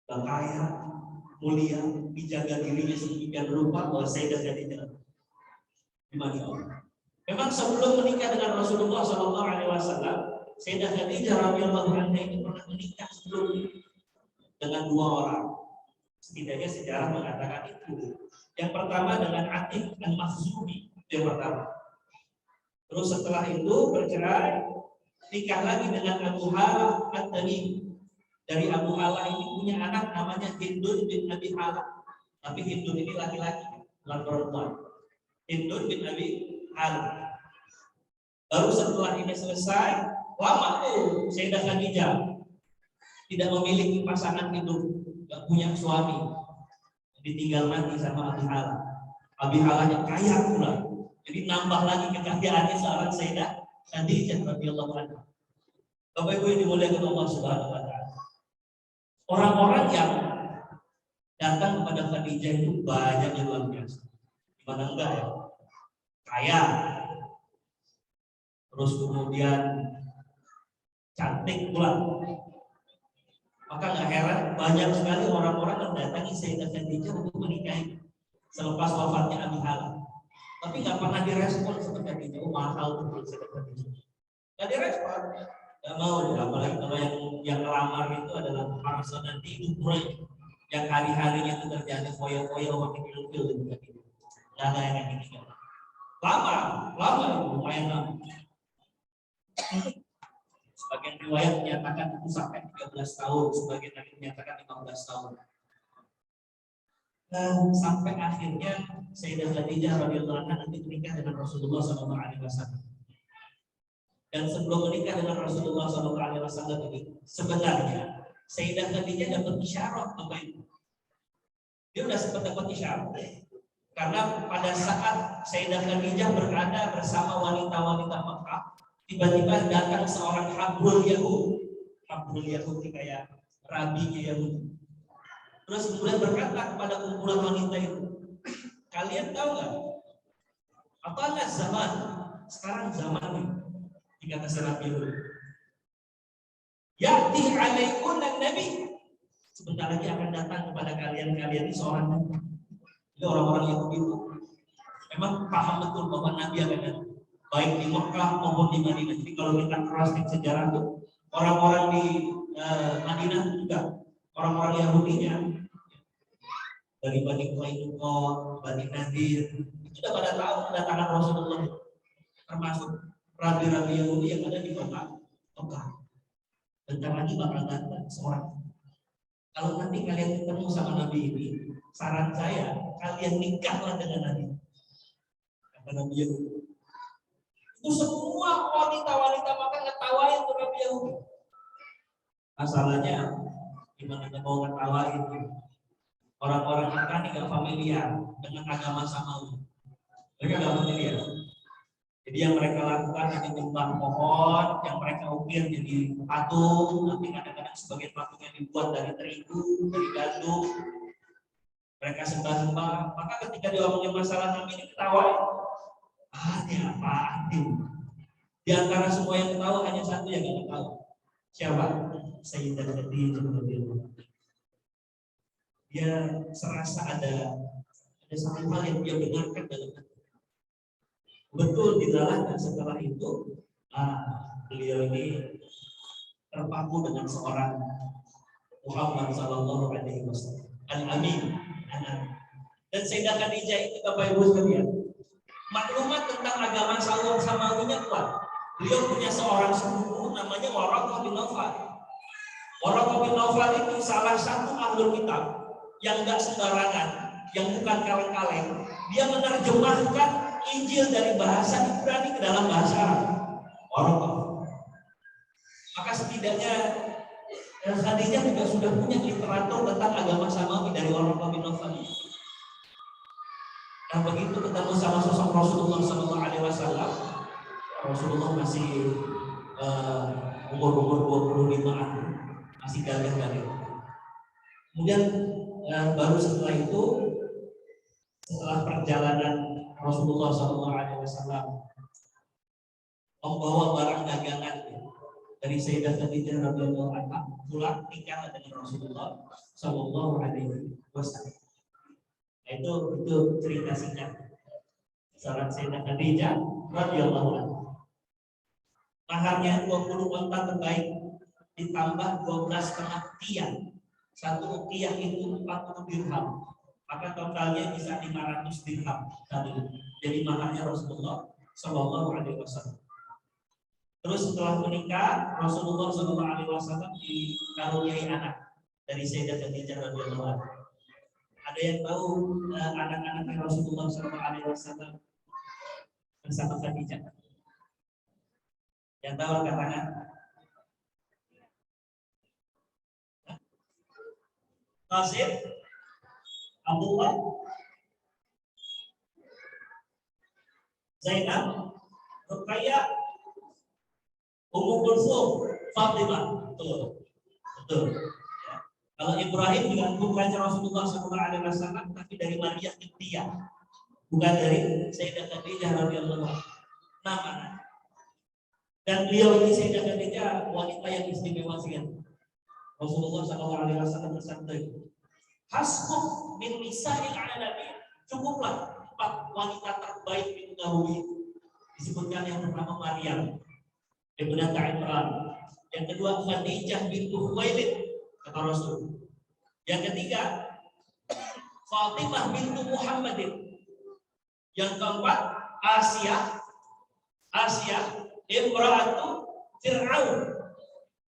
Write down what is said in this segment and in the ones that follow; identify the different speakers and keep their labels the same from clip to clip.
Speaker 1: kaya, mulia, dijaga dirinya sedemikian rupa bahwa Sayyidah Khadijah dimana Allah. Memang sebelum menikah dengan Rasulullah SAW, Sayyidah Khadijah radhiyallahu anha ini pernah menikah sebelum dengan 2 orang. Setidaknya sejarah mengatakan itu. Yang pertama dengan Atik al-Makhzumi, yang pertama. Terus setelah itu bercerai, nikah lagi dengan Abu Halah at-Tamimi. Dari Abu Halah ini punya anak namanya Hindun bin Abi Halah. Tapi Hindun ini laki-laki, bukan perempuan. Hindun bin Abi Halah. Baru setelah ini selesai, lama tuh Sayyidah Khadijah tidak memiliki pasangan hidup, nggak punya suami, ditinggal mati sama Abi Halah. Abi Halahnya kaya pula, jadi nambah lagi kekayaannya seorang Sayyidah Khadijah radhiyallahu anha. Bapak Ibu yang dimuliakan Allah Subhanahu wa taala. Orang-orang yang datang kepada Khadijah itu banyak yang luar biasa. Gimana enggak ya? Kaya, terus kemudian cantik pula. Maka nggak heran banyak sekali orang-orang yang datangi Sayyidah Khadijah untuk menikahi selepas wafatnya Abi Halah. Tapi nggak pernah direspon seperti Khadijah. Mahal betul Sayyidah Khadijah. Nggak direspon, nggak mau. Apalagi kalau yang ngelamar itu adalah bangsa nanti itu Quraisy yang hari-harinya itu kerjanya foya-foya makin ilfil gitu. Nggak ada yang kayak gini. Lama lumayan lama. Sebagian riwayat menyatakan itu sampai 13 tahun, sebagian lagi menyatakan 15 tahun. Dan sampai akhirnya Sayyidah Khadijah radhiyallahu anha nanti menikah dengan Rasulullah SAW. Dan sebelum menikah dengan Rasulullah SAW ini, sebenarnya Sayyidah Khadijah dapat isyarat Bapak Ibu. Dia sudah sempat dapat isyarat. Karena pada saat Sayyidah Khadijah berada bersama wanita-wanita Makkah, tiba-tiba datang seorang habrul Yahud. Habrul Yahud itu kayak rabinya Yahud. Terus kemudian berkata kepada kumpulan wanita itu, kalian tahu nggak? Apakah zaman sekarang zaman ini? Dikata si Rabi Yahud. Ya'ti alaikum nabi. Sebentar lagi akan datang kepada kalian ini seorang nabi. Jadi orang-orang Yahudi itu memang paham betul bahwa Nabi akan datang, baik di Mekah maupun di Madinah. Jadi kalau kita crossing sejarah tuh, orang-orang di Madinah juga, orang-orang Yahudinya dari Bani Quraisyah, Bani Nadir, itu sudah pada tahu kedatangan Rasulullah, termasuk rabi-rabi Yahudi yang ada di kota Mekah. Bentar lagi bakal datang seorang. Kalau nanti kalian ketemu sama Nabi ini, saran saya kalian nikahlah dengan Nabi. Kata Nabi Yahudi. Itu semua wanita-wanita maka ngetawain tuh Nabi Yahudi. Masalahnya gimana mau ngetawain? Orang-orang Mekah ini gak familiar dengan agama samawi. Mereka gak familiar. Jadi yang mereka lakukan hanya nyembah pohon, yang mereka ukir jadi patung, nanti kadang-kadang sebagian patungnya dibuat dari terigu, dari gandum. Mereka sembah-sembah. Maka ketika diomongin masalah Nabi ini ketawa, ini apaan ini? Di antara semua yang ketawa hanya satu yang tidak tahu. Siapa? Sayyidah Khadijah radhiyallahu anha. Dia serasa ada satu hal yang dia dengarkan dalam hati. Betul dijalankan setelah itu, beliau ini terpaku dengan seorang Muhammad Sallallahu Alaihi Wasallam, Al-Amin. Dan Sayyidah Khadijah itu Bapak Ibu sekalian, maklumat tentang agama samawinya kuat. Beliau punya seorang sepupu namanya Waraqah bin Nawfal. Waraqah bin Nawfal itu salah satu ahlul kitab yang enggak sembarangan, yang bukan kaleng-kaleng. Dia menerjemahkan Injil dari bahasa Ibrani ke dalam bahasa Arab. Waraqah. Maka setidaknya Khadijah juga sudah punya literatur tentang agama samawi dari Waraqah bin Nawfal. Nah begitu ketemu sama sosok Rasulullah SAW, Rasulullah masih umur 25-an, masih gagah-gagah. Kemudian baru setelah itu, setelah perjalanan Rasulullah SAW membawa barang dagangan dari Sayyidah Khadijah radhiyallahu anha pulang nikah dengan Rasulullah Shallallahu Alaihi Wasallam. Itu cerita singkat seorang Sayyidah Khadijah radhiyallahu anha. Maharnya 20 unta terbaik ditambah 12,5 tiang. Satu uqiyah itu 40 dirham. Maka totalnya bisa 500 dirham tadi. Jadi maharnya Rasulullah Shallallahu Alaihi Wasallam. Terus setelah menikah, Rasulullah Shallallahu Alaihi Wasallam dikaruniai anak dari Sayyidah Khadijah radhiyallahu anha. Ada yang tahu anak-anak Rasulullah Shallallahu Alaihi Wasallam bersama Khadijah? Yang tahu katakan? Qasim, Abdullah, Zainab, Ruqayyah, Ummu Kulsum, Fatimah. Betul. Ya. Kalau Ibrahim juga bukan Rasulullah SAW, tapi dari Maria Qibtiyah, bukan dari Sayyidah Khadijah radhiyallahu anha. Nama. Dan beliau ini Sayyidah Khadijah wanita yang istimewa sekali. Rasulullah SAW bersabda, "Hasbuk min nisa'il alamin." Cukuplah 4 wanita terbaik di muka bumi. Disebutkan yang pertama Maryam, Ibnu Imran. Yang kedua Khadijah bintu Khuwailid, kata Rasul. Yang ketiga Fatimah bintu Muhammadin. Yang keempat Asia imra'atu Fir'aun,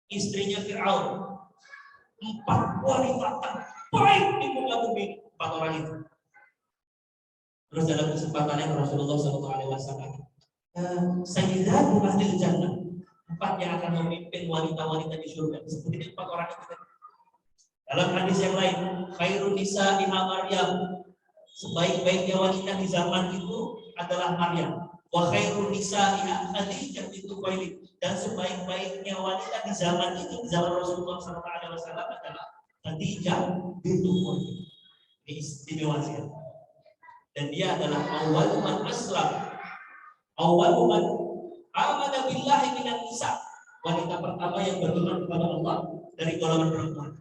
Speaker 1: istrinya Fir'aun. 4 wanita terbaik di muka bumi, 4 orang itu. Terus dalam kesempatannya Rasulullah SAW, Sayyidatu Ahlil Jannah, 4 yang akan memimpin wanita-wanita di surga. Seperti 4 orang itu. Dalam hadis yang lain, khairun nisa'i Maryam, sebaik-baiknya wanita di zaman itu adalah Maryam. Wa khairun nisa'i Khadijah bintu Khuwailid, dan sebaik-baiknya wanita di zaman itu, di zaman Rasulullah SAW adalah Khadijah bintu Khuwailid. Ini istimewa sekali. Dan dia adalah awal man aslam, awal man amana billahi minan nisa, wanita pertama yang beriman kepada Allah dari golongan perempuan.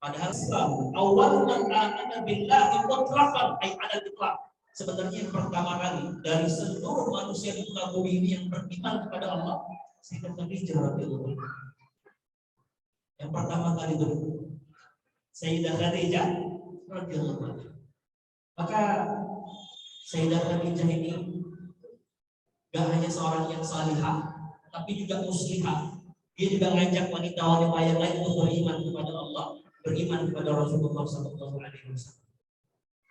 Speaker 1: Padahal Islam awal man amana billahi mutlaqan, ay ala itlaq. Sebenarnya yang pertama kali dari seluruh manusia di muka bumi ini yang beriman kepada Allah, Sayyidah Khadijah radhiyallahu anha. Yang pertama kali beriman Sayyidah Khadijah radhiyallahu anha. Maka Sayyidah Khadijah ini gak hanya seorang yang salihah, tapi juga muslihah. Dia juga ngajak wanita-wanita yang lain untuk beriman kepada Allah, beriman kepada Rasulullah SAW.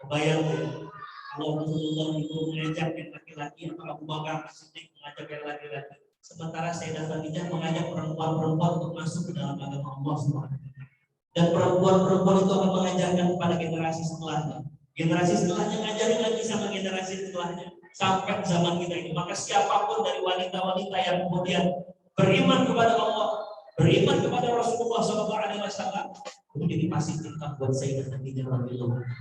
Speaker 1: Kebayang ya, kalau Rasulullah itu mengajak yang laki-laki, atau Abu Bakar Siddiq mengajak yang laki-laki, sementara Sayyidah Khadijah mengajak perempuan-perempuan untuk masuk ke dalam agama Allah SWT. Dan perempuan-perempuan itu akan mengajarkan kepada generasi setelahnya. Generasi setelahnya ngajarin lagi sama generasi setelahnya sampai zaman kita ini. Maka siapapun dari wanita-wanita yang kemudian beriman kepada Allah, beriman kepada Rasulullah SAW, kemudian dipasih cinta buat Sayyidah Khadijah radhiyallahu anha.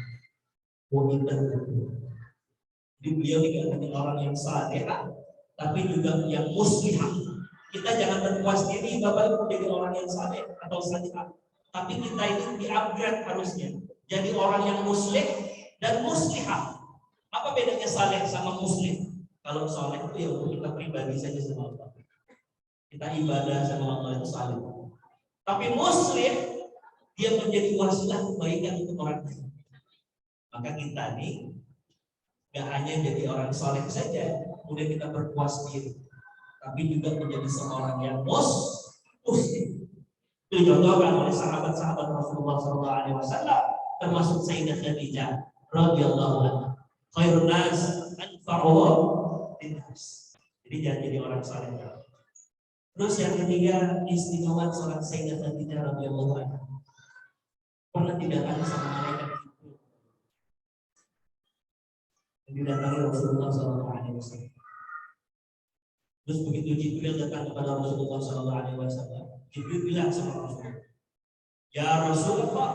Speaker 1: Jadi beliau tidak hanya orang yang salihah, tapi juga yang muslihah. Kita jangan berpuas diri Bapak Ibu menjadi orang yang saleh atau salihah, tapi kita ini di-upgrade harusnya jadi orang yang muslih dan muslihah. Apa bedanya saleh sama muslih? Kalau saleh itu ya untuk kita pribadi saja sama Allah, kita ibadah sama Allah, itu saleh. Tapi muslih, dia menjadi wasilah kebaikan untuk orang lain. Maka kita nih gak hanya jadi orang saleh saja kemudian kita berpuas diri, tapi juga menjadi seorang yang muslih. Itu dicontohkan oleh sahabat-sahabat Rasulullah SAW, termasuk Sayyidah Khadijah radhiyallahu anha. Khairun nas anfa'uhum linnas. Jadi jangan jadi orang saleh. Terus yang ketiga, istimewa seorang Sayyidah Khadijah radhiyallahu anha, pernah didatangi sama malaikat yang didatangi Rasulullah SAW. Terus begitu Jibril datang kepada Rasulullah SAW, Jibril bilang sama Rasulullah, "Ya Rasulullah,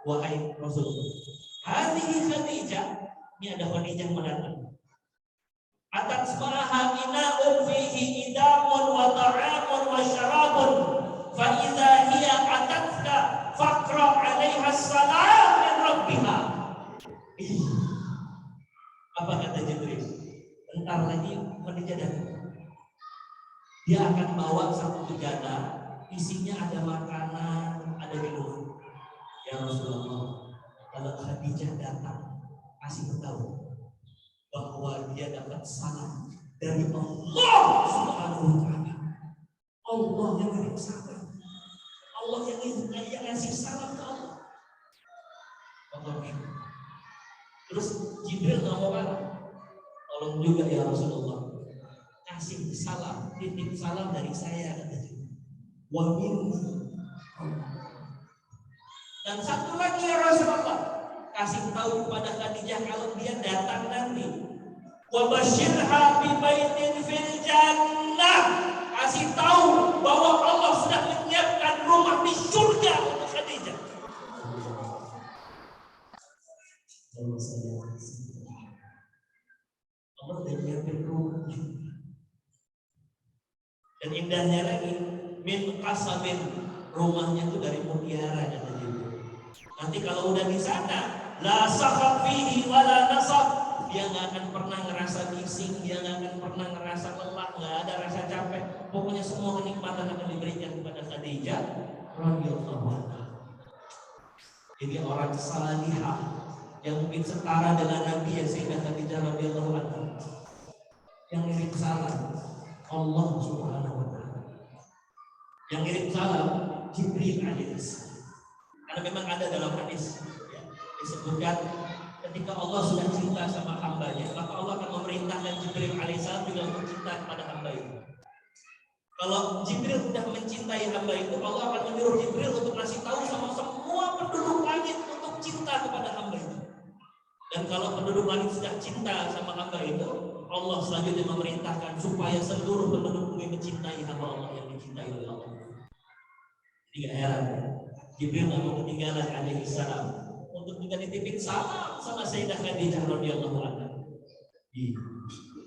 Speaker 1: wahai Rasulullah, hadhihi Khadijah," ini ada Khadijah mendatang. "Atat semaha ina'un fihi idamun wa ta'amun wa syarabun fa idza hiya atatka faqra 'alaiha salam min rabbiha. Apa kata Jibril? Bentar lagi Khadijah datang. Dia akan bawa satu sejadah, isinya ada makanan, ada minuman. Ya Rasulullah, kalau Khadijah datang, kasih tahu bahwa dia dapat salam dari Allah Subhanahu wa taala. Allah yang ngirim salam. Allah yang ngasih salam ke Allah. Terus Jibril ngomong, tolong juga ya Rasulullah, kasih salam, titip salam dari saya, kata Jibril. Wa minni. Dan satu lagi ya Rasulullah, kasih tahu kepada Khadijah kalau dia datang nanti, wa basyirha bi baitin fil jannah, kasih tahu bahwa Allah sudah menyiapkan rumah di surga untuk Khadijah. Allah sudah menyiapkan rumah. Dan indahnya lagi, min qasabin, rumahnya itu dari mutiara, kata Jibril. Nanti kalau udah di sana, la sakhab fihi wala nasab, dia nggak akan pernah ngerasa bising, dia nggak akan pernah ngerasa lelah, nggak ada rasa capek. Pokoknya semua kenikmatan akan diberikan kepada Khadijah radhiyallahu anha. Jadi orang salihah yang mungkin setara dengan Nabi ya Sayyidah Khadijah radhiyallahu anha, yang ngirim salam Allah Subhanahu wa taala. Yang ngirim salam Jibril alaihissalam. Karena memang ada dalam hadis ya, disebutkan ketika Allah sudah cinta sama hambanya, maka Allah akan memerintahkan Jibril alaihissalam juga untuk cinta kepada hamba itu. Kalau Jibril sudah mencintai hamba itu, Allah akan menyuruh Jibril untuk kasih tahu sama semua penduduk langit untuk cinta kepada hamba itu. Dan kalau penduduk langit sudah cinta sama hamba itu, Allah selanjutnya memerintahkan supaya seluruh penduduk bumi mencintai hamba Allah yang dicintai oleh Allah. Jadi gak heran, Jibril nggak mau ketinggalan alaihissalam untuk juga dititipin salam sama Sayyidah Khadijah radhiyallahu anha.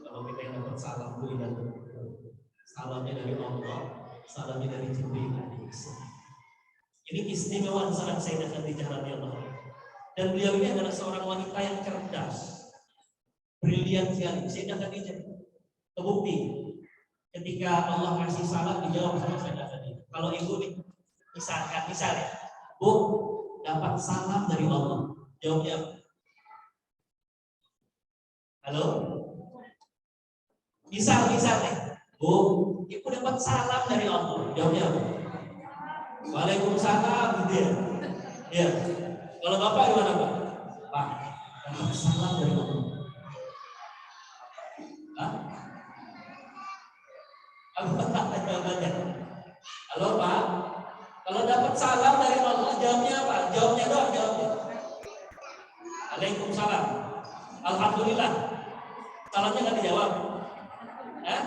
Speaker 1: Kalau kita yang dapat salam itu ingat, salamnya dari Allah, salamnya dari Jibril alaihissalam. Ini keistimewaan salam Sayyidah Khadijah radhiyallahu anha. Dan beliau ini adalah seorang wanita yang cerdas, brilian sekali. Sayyidah Khadijah terbukti ketika Allah kasih salam dijawab sama Sayyidah Khadijah. Kalau ibu nih misalnya, Bu, dapat salam dari Allah, jawabnya apa? Halo? Misal nih, Bu, ibu dapat salam dari Allah, jawabnya apa? Waalaikumsalam, gitu ya. Ya. Kalau Bapak gimana, Pak? Pak, dapat salam dari Allah. Hah? Apa jawabannya? Halo, Pak. Kalau dapat salam dari Allah, jawabnya apa? Jawabnya doang, jawabnya. Waalaikumsalam. Alhamdulillah. Salamnya nggak dijawab. Hah?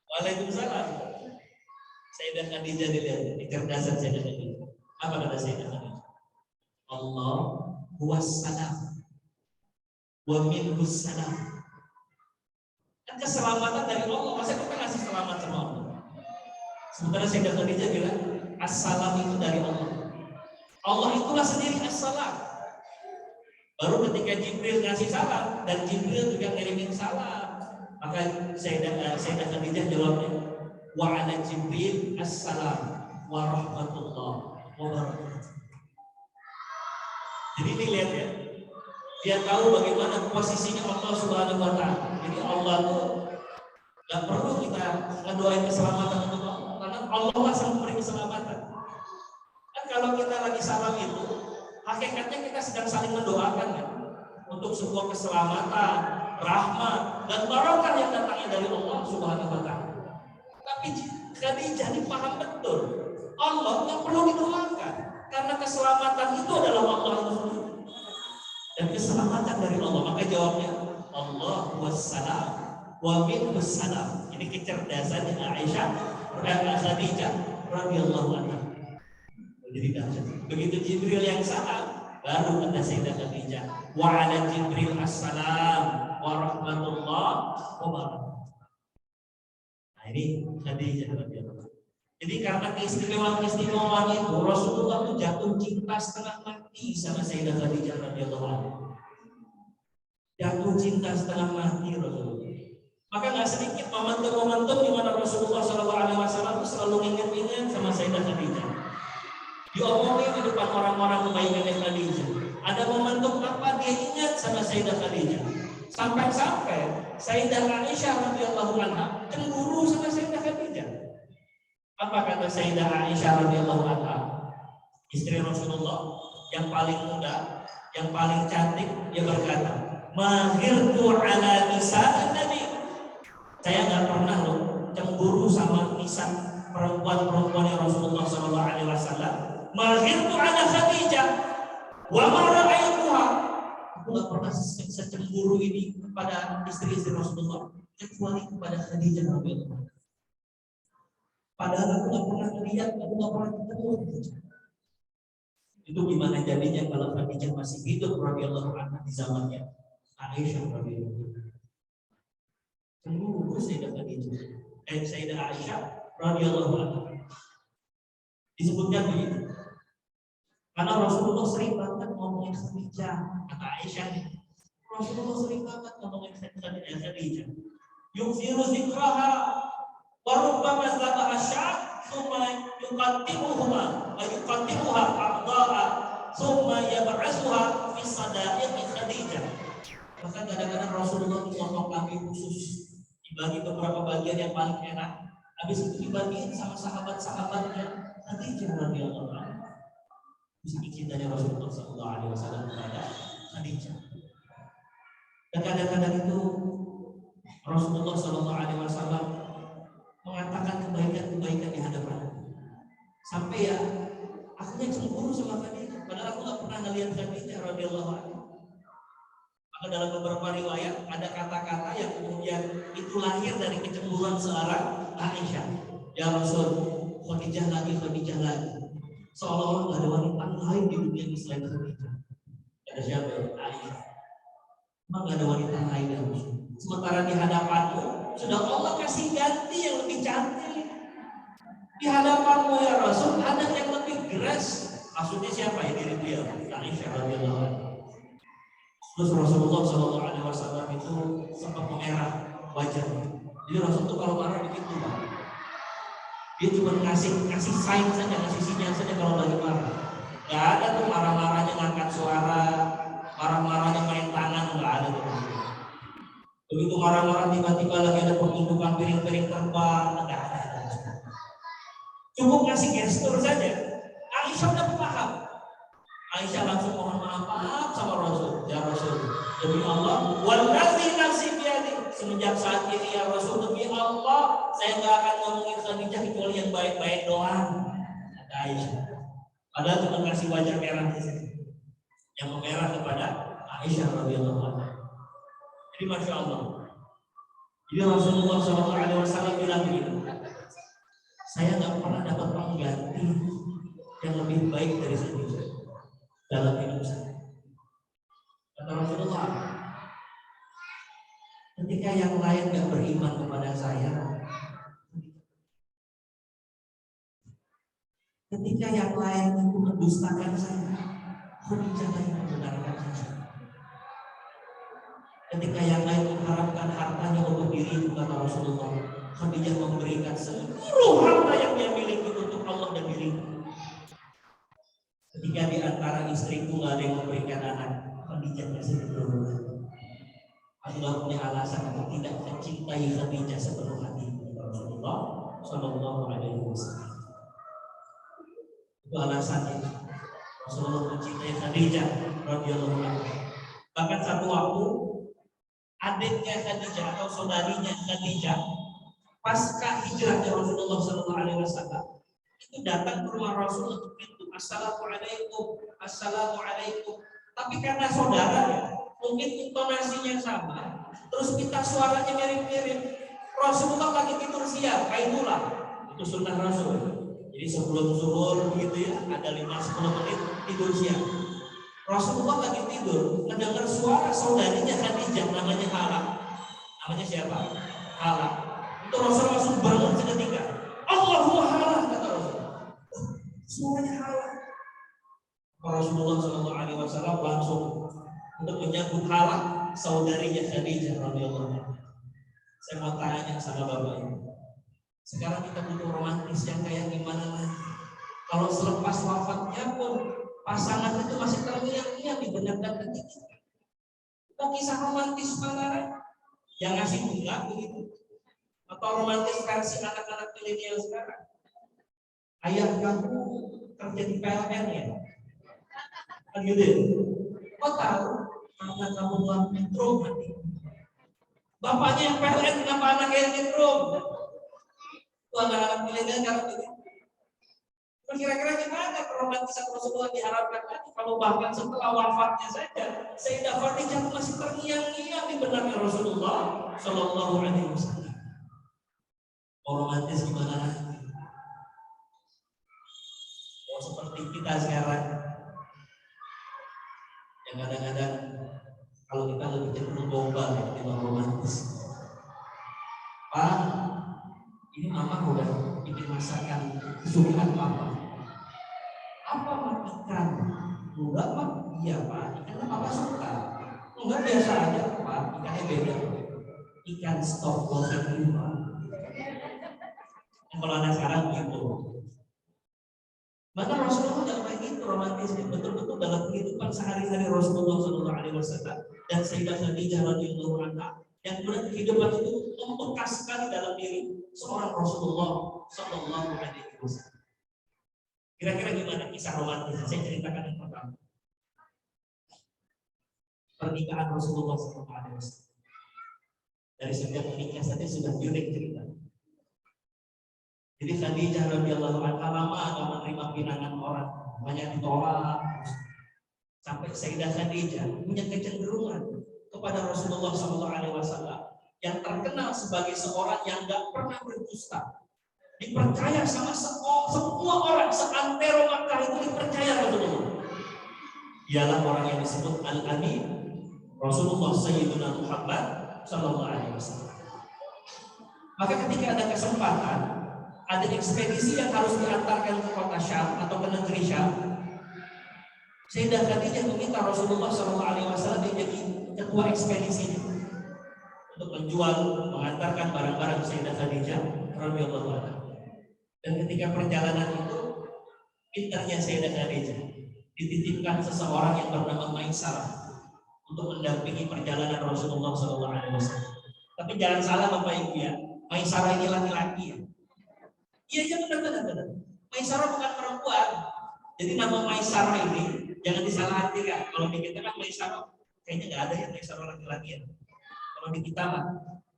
Speaker 1: Waalaikumsalam. Sayyidah Khadijah dilihat, kecerdasan Sayyidah Khadijah. Apa kata Sayyidah Khadijah? Allah huwas salam wa minhus salam. Kan keselamatan dari Allah, masa kita ngasih selamat sama Allah? Sementara Sayyidah Khadijah bilang, assalam itu dari Allah. Allah itulah sendiri assalam. Baru ketika Jibril ngasih salam, dan Jibril juga ngirimin salam, maka Sayyidah Khadijah jawabnya, wa ala Jibril assalam wa rahmatullah wa barakatuh. Jadi ini lihat ya, dia tahu bagaimana posisinya Allah Subhanahu wa taala. Jadi Allah itu gak perlu kita ngedoain keselamatan untuk Allah, karena Allah lah yang memberi keselamatan. Kan kalau kita lagi salam itu, hakikatnya kita sedang saling mendoakan kan, untuk sebuah keselamatan, rahmat, dan barokah yang datangnya dari Allah Subhanahu wa taala. Tapi Khadijah ini paham betul, Allah yang perlu didoakan, karena keselamatan itu adalah Allah itu sendiri. Dan keselamatan dari Allah, maka jawabnya Allah wassalam wa minhus salam. Ini kecerdasannya Aisyah Khadijah radhiyallahu anha. Jadi dahsyat. Begitu Jibril yang salam, baru kata Sayyidah Khadijah, wa ala Jibril assalam wa rahmatullah wa barakatuh. Nah ini Khadijah radhiyallahu anha. Jadi karena keistimewaan itu, Rasulullah itu jatuh cinta setengah mati sama Sayyidah Khadijah radhiyallahu anha. Jatuh cinta setengah mati Rasulullah. Maka nggak sedikit momentum-momentum di mana Rasulullah SAW itu selalu ingat-ingat sama Sayyidah Khadijah. Diomongin di depan orang-orang kebaikan Khadijah. Ada momentum apa dia ingat sama Sayyidah Khadijah. Sampai-sampai Sayyidah Aisyah radhiyallahu anha cemburu sama Sayyidah Khadijah. Apa kata Sayyidah Aisyah radhiyallahu anha? Istri Rasulullah yang paling muda, yang paling cantik, dia berkata, "Mahirtu ala nisa'an Nabi." Saya nggak pernah loh cemburu sama nisa perempuan-perempuan yang Rasulullah sallallahu alaihi wasallam. Mahirtu ala Khadijah wa ma ra'aituha. Aku nggak pernah secemburu ini kepada istri-istri Rasulullah kecuali kepada Khadijah radhiyallahu anha. Padahal aku nggak pernah melihat, aku nggak pernah ketemu. Itu gimana jadinya kalau Khadijah masih hidup radhiyallahu anha di zamannya Aisyah radhiyallahu anha. Cemburu Sayyidah Khadijah, Sayyidah Aisyah radhiyallahu anha. Disebutkan begitu. Karena Rasulullah sering banget ngomongin Khadijah, kata Aisyah. Rasulullah sering banget ngomongin Khadijah. Yuksiru zikraha wa rubbama zabaha syah thumma yuqaddimuha wa yuqaddimuha a'dha'a thumma yab'athuha fi sada'iqi Khadijah. Maka kadang-kadang Rasulullah ngomong kami khusus dibagi beberapa bagian yang paling enak. Habis itu dibagiin sama sahabat-sahabatnya Khadijah radhiyallahu anha. Mesti cintanya Rasulullah sallallahu alaihi wasallam kepada Khadijah. Dan kadang-kadang itu Rasulullah sallallahu alaihi wasallam mengatakan kebaikan-kebaikan di hadapan. Sampai ya akhirnya cemburu sama Khadijah, padahal aku nggak pernah ngelihat Khadijah radhiyallahu anha. Maka dalam beberapa riwayat ada kata-kata yang kemudian itu lahir dari kecemburuan seorang Aisyah. Ya Rasul, Khadijah lagi. Seolah-olah nggak ada wanita lain di dunia ini selain Khadijah. Ada siapa ya? Aisyah. Memang nggak ada wanita lain ya Rasul. Sementara di hadapanmu sudah Allah kasih ganti yang lebih cantik. Di hadapanmu ya Rasul ada yang lebih geras. Maksudnya siapa ya? Diri dia, Aisyah radhiyallahu anha. Terus Rasulullah SAW itu sempat mengerah wajahnya. Jadi Rasul itu kalau marah begitu, Pak. Dia cuma ngasih sign saja, ngasih sinyal saja kalau lagi marah. Gak ada tuh marah-marahnya ngangkat suara, marah-marahnya main tangan, gak ada tuh. Begitu marah-marah tiba-tiba lagi ada pengundukan piring-piring terbang, gak ada. Cukup ngasih gestur saja. Aisyah udah paham. Aisyah langsung mohon maaf sama Rasul. Ya Rasul, demi Allah, wallazi nafsi biyadi, semenjak saat ini ya Rasul, demi Allah, saya nggak akan ngomongin Khadijah kecuali yang baik-baik doang. Kata Aisyah. Padahal cuma kasih wajah merah saja. Yang memerah kepada Aisyah radhiyallahu anha. Jadi masya Allah. Jadi Rasulullah SAW bilang begini, saya nggak pernah dapat pengganti yang lebih baik dari Khadijah dalam hidup saya. Kata Rasulullah, ketika yang lain gak beriman kepada saya, ketika yang lain itu mendustakan saya, Khadijah yang membenarkan saya. Ketika yang lain mengharapkan hartanya untuk diri, kata Rasulullah, Khadijah memberikan seluruh harta yang dia miliki untuk Allah dan dirinya. Ketika di antara istriku nggak ada yang memberikan anak, Khadijah kasih keturunan. Aku nggak punya alasan untuk tidak mencintai Khadijah sepenuh hati. Rasulullah Shallallahu Alaihi Wasallam. Itu alasannya. Rasulullah mencintai Khadijah radhiyallahu anha. Bahkan satu waktu adiknya Khadijah atau saudarinya Khadijah pasca hijrahnya Rasulullah Shallallahu Alaihi Wasallam itu datang ke rumah Rasul untuk pintu, assalamualaikum, assalamualaikum. Tapi karena saudaranya mungkin intonasinya sama, terus kita suaranya mirip-mirip. Rasulullah lagi tidur siang, kailulah, itu sunnah Rasul. Jadi sebelum zuhur begitu ya, ada 5-10 menit tidur siang. Rasulullah lagi tidur, mendengar suara saudarinya Khadijah, namanya Hala. Namanya siapa? Hala. Itu Rasul langsung bangun seketika. Allahu Akbar, kata semuanya halal. Rasulullah SAW langsung untuk menyambut halal saudarinya Khadijah radhiyallahu anha. Saya mau tanya sama Bapak Ibu, sekarang kita butuh romantis yang kayak gimana lagi? Kalau selepas wafatnya pun pasangan itu masih terngiang-ngiang di benak dan hati kita. Kita kisah romantis mana? Yang ngasih bunga begitu? Atau romantis versi anak-anak milenial sekarang? Ayah kamu kerja di PLN ya? Kan gitu ya? Kok tahu? Karena kamu buat metro mati. Bapaknya yang PLN, kenapa anaknya yang metro? Itu anak-anak milenial sekarang gitu. Kira-kira gimana keromantisan Rasulullah diharapkan lagi kalau bahkan setelah wafatnya saja Sayyidah Khadijah masih terngiang-ngiang di benaknya Rasulullah Shallallahu Alaihi Wasallam. Romantis gimana lagi? Oh, seperti kita sekarang yang kadang-kadang kalau kita lebih cenderung gombal ya ketimbang romantis. Pak, ini mama udah bikin masakan kesukaan papa. Apa mak ikan? Enggak mak, iya pak, ikan papa suka. Enggak, biasa aja pak, ikannya beda. Ikan stok lohan lima. Kalau anak sekarang gitu. Maka Rasulullah tidak kayak gitu romantisnya, betul-betul dalam kehidupan sehari-hari Rasulullah SAW dan Sayyidah Khadijah radhiyallahu anha yang kemudian kehidupan itu membekas sekali dalam diri seorang Rasulullah SAW. Kira-kira gimana kisah romantis? Saya ceritakan yang pertama. Pernikahan Rasulullah SAW. Dari sejak menikah saja sudah unik cerita. Jadi Khadijah radhiyallahu anha lama agak menerima pinangan orang, banyak ditolak. Sampai Sayyidah Khadijah punya kecenderungan kepada Rasulullah SAW yang terkenal sebagai seorang yang nggak pernah berdusta, dipercaya sama semua orang seantero Makkah itu dipercaya Rasulullah. Ialah orang yang disebut Al-Amin Rasulullah Sayyidina Muhammad SAW. Maka ketika ada kesempatan, ada ekspedisi yang harus diantarkan ke kota Syam atau ke negeri Syam, Sayyidah Khadijah meminta Rasulullah SAW menjadi ketua ekspedisi untuk menjual, mengantarkan barang-barang Sayyidah Khadijah radhiyallahu anha. Dan ketika perjalanan itu, pintarnya Sayyidah Khadijah dititipkan seseorang yang bernama Maisarah untuk mendampingi perjalanan Rasulullah SAW. Tapi jangan salah Bapak Ibu ya, Maisarah ini laki-laki ya. Iya benar. Maisarah bukan perempuan. Jadi nama Maisarah ini jangan disalahartikan. Kalau di kita kan Maisarah kayaknya nggak ada ya Maisarah laki-laki ya. Kalau di kita mah.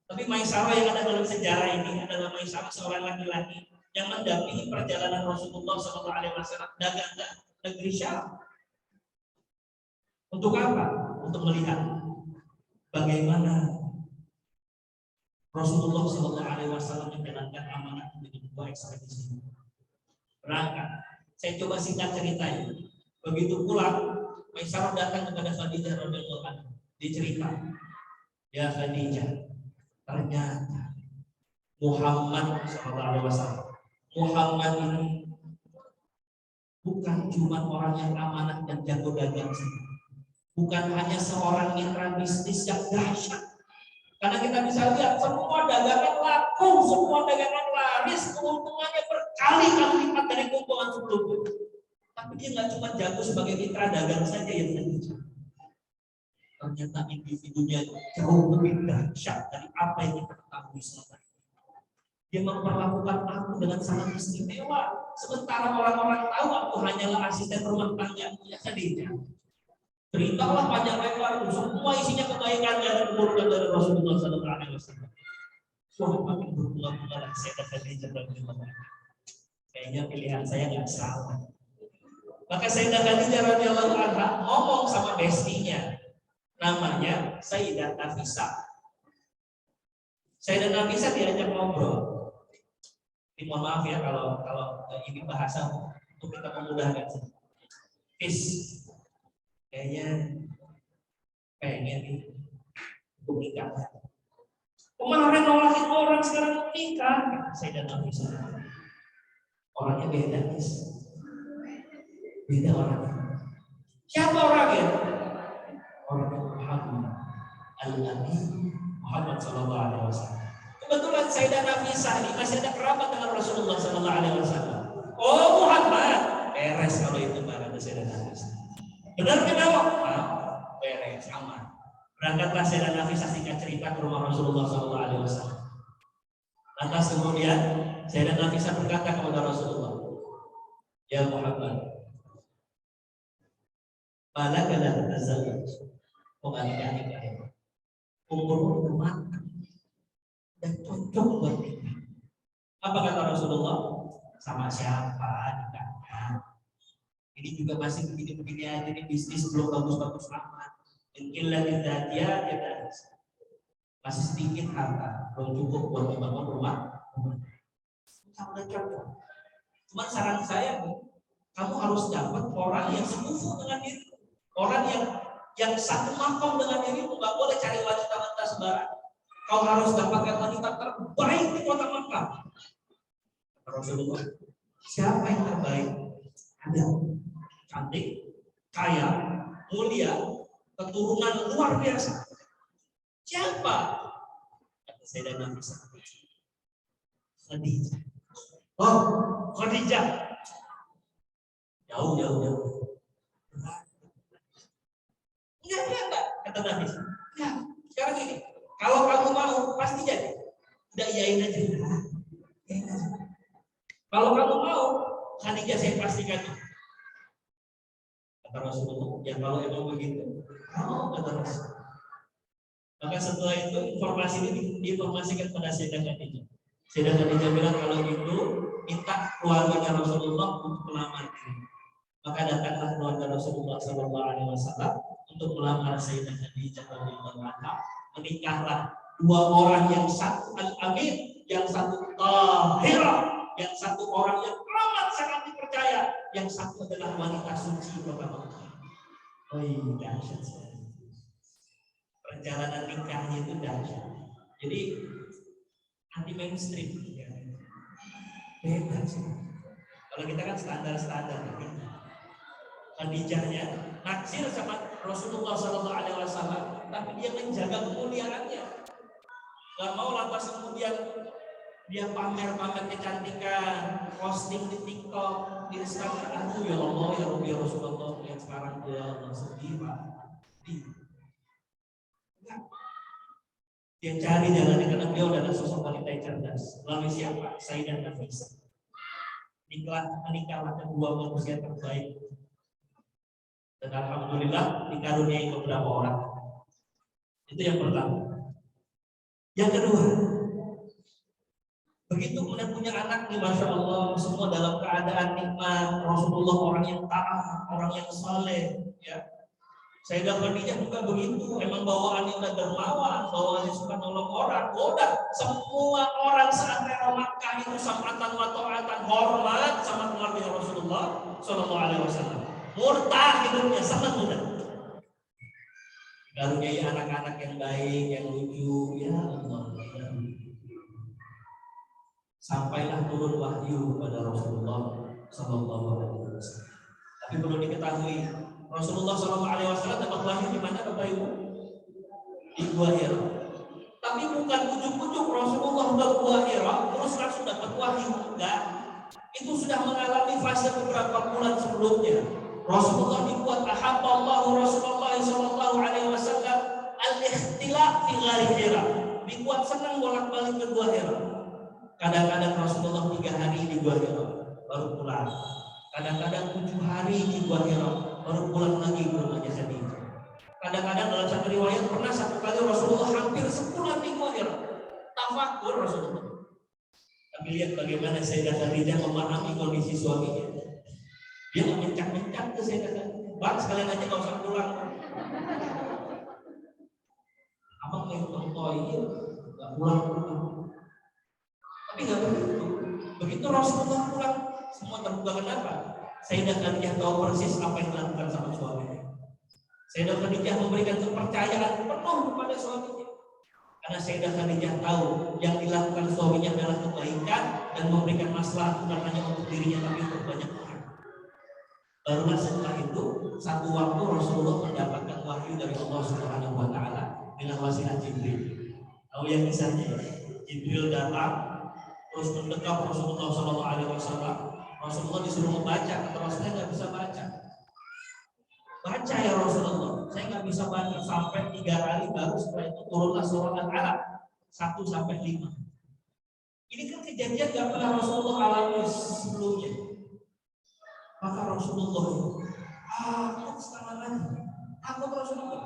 Speaker 1: Tapi Maisarah yang ada dalam sejarah ini adalah Maisarah seorang laki-laki yang mendampingi perjalanan Rasulullah SAW dagang ke negeri Syam. Untuk apa? Untuk melihat bagaimana Rasulullah SAW menjalankan amanah di sebuah ekspedisi. Berangkat. Saya coba singkat ceritanya. Begitu pulang, Maisarah datang kepada Khadijah radhiyallahu anha. Dicerita, ya Khadijah, ternyata Muhammad SAW. Muhammad ini bukan cuma orang yang amanah dan jago dagang saja. Bukan hanya seorang mitra bisnis yang dahsyat. Karena kita bisa lihat semua dagangan laku, semua dagangan laris, keuntungannya berkali-kali lipat dari keuntungan sebelumnya. Tapi dia nggak cuma jago sebagai mitra dagang saja yang terlihat. Ternyata individunya jauh lebih dahsyat dari apa yang kita ketahui selama ini. Dia memperlakukan aku dengan sangat istimewa, sementara orang-orang tahu aku hanyalah asisten rumah tangga ya Khadijah. Ceritalah panjang lebar, semua isinya kebaikan dan keburukan dari Rasulullah SAW. Wah, makin berbunga-bunga saya Khadijah radhiyallahu anha. Kayaknya pilihan saya nggak salah. Maka Sayyidah Khadijah radhiyallahu anha ngomong sama bestinya, namanya Sayyidah Nafisah. Sayyidah Nafisah diajak ngobrol. Mohon maaf ya kalau ini bahasa untuk kita memudahkan. Kayaknya pengen nih nikah. Kemarin nolakin orang, sekarang nikah. Saya dan Nafisah orangnya beda, guys. Beda orangnya. Siapa orangnya? Orang Muhammad Al-Amin Muhammad Sallallahu Alaihi Wasallam. Kebetulan Sayyidah Nafisah ini masih ada kerabat dengan Rasulullah Sallallahu Alaihi Wasallam. Oh Muhammad, beres kalau itu barang Sayyidah Nafisah. Benar kenapa? Beres, aman. Berangkatlah Sayyidah Nafisah singkat cerita ke rumah Rasulullah Sallallahu Alaihi Wasallam. Lantas kemudian Sayyidah Nafisah berkata kepada Rasulullah, ya Muhammad, balagalah tazawwaj, mengalikkan nikah. Umur bermatang dan cocok buat nikah. Apa kata Rasulullah? Sama siapa nikahnya? Ini juga masih begini-begini aja, ini bisnis belum bagus-bagus amat. Mungkin lagi dia masih sedikit harta, belum cukup buat membangun rumah. Udah cocok. Cuma saran saya, kamu harus dapat orang yang sekufu dengan diri, orang yang satu makom dengan dirimu. Nggak boleh cari wanita-wanita sembarang. Kau harus dapatkan wanita terbaik di kota Makkah. Rasulullah, siapa yang terbaik? Ada cantik, kaya, mulia, keturunan luar biasa. Siapa? Kata Sayyidah Nafisah. Khadijah. Oh, Khadijah. Jauh. Enggak, kata Nafisah. Ya, sekarang ini, kalau kamu mau pasti jadi. Udah iyain aja. Kalau kamu mau, Khadijah saya pastikan. Kata Rasulullah, ya kalau emang begitu, kata Rasulullah. Maka setelah itu informasi ini diinformasikan pada Sayyidah Khadijah. Sayyidah Khadijah bilang kalau itu minta keluarga Rasulullah untuk melamar diri. Maka datanglah keluarga Rasulullah SAW untuk melamar Sayyidah Khadijah radhiyallahu anha. Menikahlah dua orang, yang satu Al-Amin, yang satu Tahirah, yang satu orang yang amat sangat dipercaya, yang satu adalah wanita suci kota Makkah. Oh iya, dahsyat sekali. Perjalanan nikahnya itu dahsyat. Jadi anti mainstream ya. Beda sih. Kalau kita kan standar-standar. Khadijahnya naksir sama Rasulullah SAW, tapi dia menjaga kemuliaannya. Gak mau lantas kemudian dia pamer-pamer kecantikan, posting di TikTok, di Instagram. Aduh ya Allah, ya Rabbi, ya Rasulullah, yang sekarang ya Allah sedih Pak. Dia cari jalan karena beliau adalah sosok wanita yang cerdas. Lalu siapa? Sayyidah Nafisah. Menikahlah kedua manusia terbaik. Dan alhamdulillah dikaruniai beberapa orang. Itu yang pertama. Yang kedua, begitu kemudian punya anak nih, masya Allah, semua dalam keadaan nikmat. Rasulullah orang yang taat, orang yang saleh, ya. Sayyidah Khadijah juga begitu, emang bawaannya udah dermawan, bawaannya suka nolong orang. Udah, semua orang seantero Makkah itu samatan wa ta'atan, hormat sama keluarga Rasulullah Sallallahu Alaihi Wasallam. Murtah hidupnya sangat mudah. Karuniai anak-anak yang baik, yang lucu, ya Allah. Sampailah turun wahyu kepada Rasulullah Sallallahu Alaihi Wasallam. Tapi perlu diketahui, Rasulullah SAW dapat wahyu di mana Bapak Ibu? Di Gua Hira. Tapi bukan ujuk-ujuk Rasulullah ke Gua Hira terus langsung dapat wahyu, enggak. Itu sudah mengalami fase beberapa bulan sebelumnya. Rasulullah dibuat ahabballahu Rasulullah SAW al-ikhtilaf fi ghari Hira. Dibuat senang bolak-balik ke Gua Hira. Kadang-kadang Rasulullah 3 hari di Gua Hira baru pulang. Kadang-kadang 7 hari di Gua Hira baru pulang lagi ke rumahnya Khadijah. Kadang-kadang dalam satu riwayat pernah satu kali Rasulullah hampir sebulan di Gua Hira. Tafakur Rasulullah. Tapi lihat bagaimana Sayyidah Khadijah memahami kondisi suaminya. Dia mencak-mencak ke Sayyidah Khadijah. Bang, sekalian aja gak usah pulang. Abang kayak totoy, gak pulang. Tapi gak begitu. Begitu Rasulullah pulang, semua terbuka. Kenapa? Sayyidah Khadijah tahu persis apa yang dilakukan sama suaminya. Sayyidah Khadijah memberikan kepercayaan penuh kepada suaminya. Karena Sayyidah Khadijah tahu yang dilakukan suaminya adalah kebaikan dan memberikan maslahat bukan hanya untuk dirinya tapi untuk banyak orang. Barulah setelah itu satu waktu Rasulullah mendapatkan wahyu dari Allah Subhanahu wa taala dengan wasilah Jibril. Tahu yang kisahnya? Jibril datang terus mendekap Rasulullah SAW. Rasulullah disuruh membaca, kata Rasulullah nggak bisa baca. Baca ya Rasulullah, saya nggak bisa baca sampai 3 kali baru setelah itu turunlah surah Al-Alaq 1 sampai 5. Ini kan kejadian nggak pernah Rasulullah alami sebelumnya. Maka Rasulullah takut setengah lagi. Takut Rasulullah.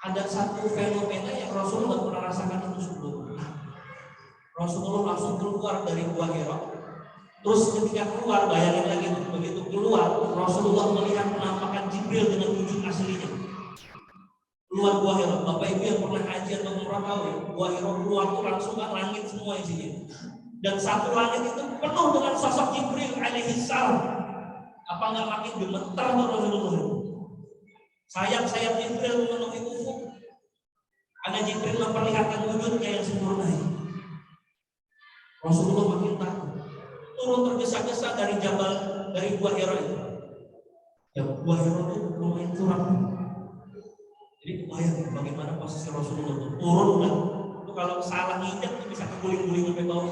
Speaker 1: Ada satu fenomena yang Rasulullah pernah rasakan itu sebelumnya. Rasulullah langsung keluar dari Gua Hira. Terus ketika keluar, bayangin lagi begitu keluar, Rasulullah melihat penampakan Jibril dengan wujud aslinya. Keluar Gua Hira. Bapak Ibu yang pernah haji atau umrah tahu ya, Gua Hira keluar tuh langsung kan langit semua isinya. Dan satu langit itu penuh dengan sosok Jibril alaihi salam. Apa nggak makin gemetar tuh Rasulullah? Sayap-sayap Jibril memenuhi ufuk. Karena Jibril memperlihatkan wujudnya yang sempurna. Rasulullah makin takut. Turun tergesa-gesa dari Gua Hira itu. Ya Gua Hira itu lumayan curam. Jadi bayangin bagaimana posisi Rasulullah itu turun kan. Itu kalau salah nginjak itu bisa keguling-guling sampai bawah.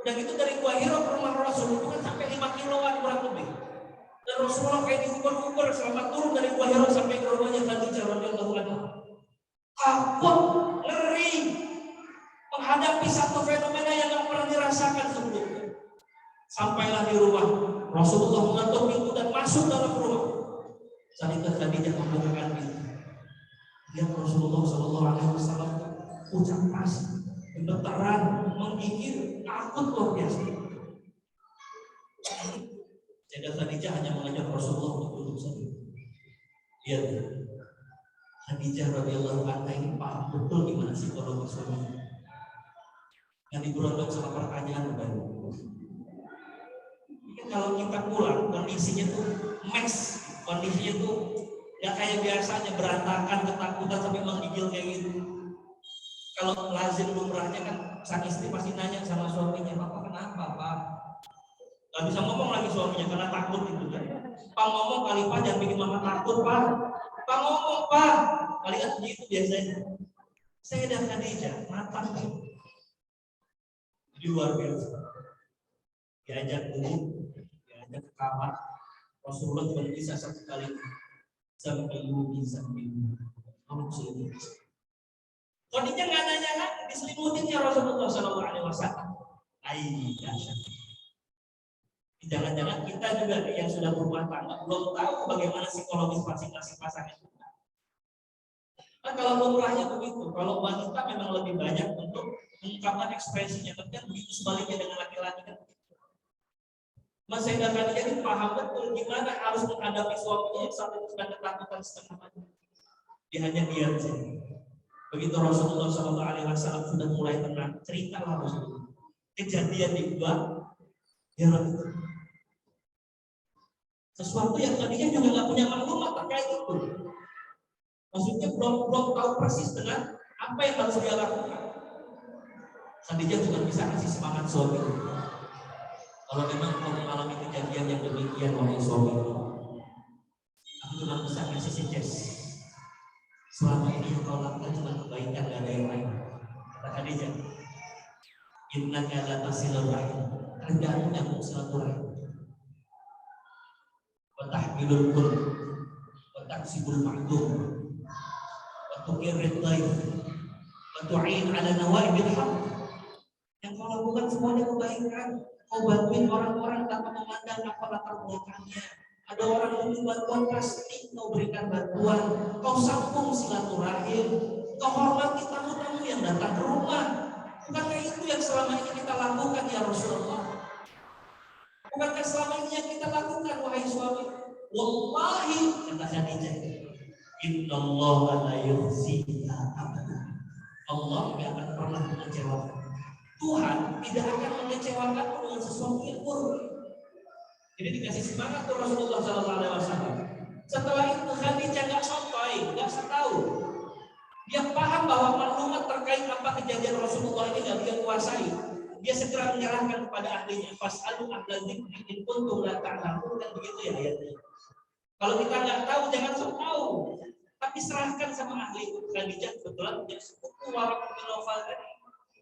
Speaker 1: Udah gitu dari Gua Hira ke rumah Rasul itu kan sampai 5 kiloan kurang lebih. Dan Rasulullah kayak diukur-ukur selama turun dari Gua Hira sampai ke rumahnya Khadijah radhiyallahu anha. Takut, ngeri, menghadapi satu fenomena yang tidak pernah dirasakan sebelumnya. Sampailah di rumah, Rasulullah mengetuk pintu dan masuk dalam rumah. Saat itu Khadijah membukakan pintu. Lihat Rasulullah SAW ucap kasih, gemeteran, menggigil, takut luar biasa. Jadi Khadijah hanya mengajak Rasulullah untuk duduk saja. Lihat, Khadijah radhiyallahu anha ini paham betul gimana psikologi suami. Yang diberondong sama pertanyaan baru. Kalau kita pulang, kondisinya tuh mess, kondisinya tuh nggak kayak biasanya berantakan, ketakutan sampai menggigil kayak gitu. Kalau lazim lumrahnya kan sang istri pasti nanya sama suaminya, "Papa kenapa, Pak?" Gak bisa ngomong lagi suaminya karena takut itu kan. "Pak ngomong kali Pak, jangan bikin mama takut Pak. Pak ngomong Pak." Kali kan begitu biasanya. Saya dan Khadijah matang kan. Jadi luar biasa. Diajak dulu, diajak ke kamar. Rasulullah cuma bisa satu kali. Sampai bisa kamu sini. Khadijah nggak nanya kan, diselimutin ya Rasulullah SAW. Aisyah. Jangan-jangan kita juga yang sudah berumah tangga belum tahu bagaimana psikologis masing-masing pasangan kita. Nah, kalau lumrahnya begitu, kalau wanita memang lebih banyak untuk mengungkapkan ekspresinya, tapi kan begitu sebaliknya dengan laki-laki kan. Mas Sayyidah Khadijah ini paham betul gimana harus menghadapi suaminya yang saat itu sedang ketakutan setengah mati. Dia hanya diam saja. Begitu Rasulullah SAW sudah mulai tenang, ceritalah Rasulullah kejadian di Gua Hira itu. Sesuatu yang tadinya juga nggak punya maklumat terkait itu. Maksudnya belum tahu persis dengan apa yang harus dia lakukan. Khadijah juga bisa kasih semangat suami. Kalau memang kau mengalami kejadian yang demikian wahai suami, aku cuma bisa kasih suggest. Selama ini yang kau lakukan cuma kebaikan, gak ada yang lain. Kata Khadijah, innaka la tasilur rahim. Kerjaanmu nyambung silaturahim. Wa tahmilul qul wa taksibul ma'dum wa tuqirrid dhaif wa tu'in 'ala nawaibil haq. Yang kau lakukan semuanya kebaikan. Kau bantuin orang-orang tanpa memandang apa latar belakangnya. Ada orang yang butuh bantuan, pasti kau berikan bantuan. Kau sambung silaturahim. Kau hormati tamu-tamu yang datang ke rumah. Bukankah itu yang selama ini kita lakukan ya Rasulullah? Bukankah selama ini yang kita lakukan wahai suami? Wallahi, kata Khadijah, innallaha la yukhzi'na abada. Allah tidak akan pernah mengecewakan. Tuhan tidak akan mengecewakan dengan sesuatu yang buruk. Jadi dikasih semangat tuh Rasulullah SAW. Setelah itu Khadijah nggak sotoy, nggak tahu. Dia paham bahwa maklumat terkait apa kejadian Rasulullah ini nggak dia kuasai. dia segera menyerahkan kepada ahlinya. Fas'alu ahla dzikri in kuntum la ta'lamun, kan begitu ya ayatnya. Kalau kita nggak tahu, jangan sok tahu, tapi serahkan sama ahli. Khadijah kebetulan punya sepupu Waraqah bin Naufal tadi.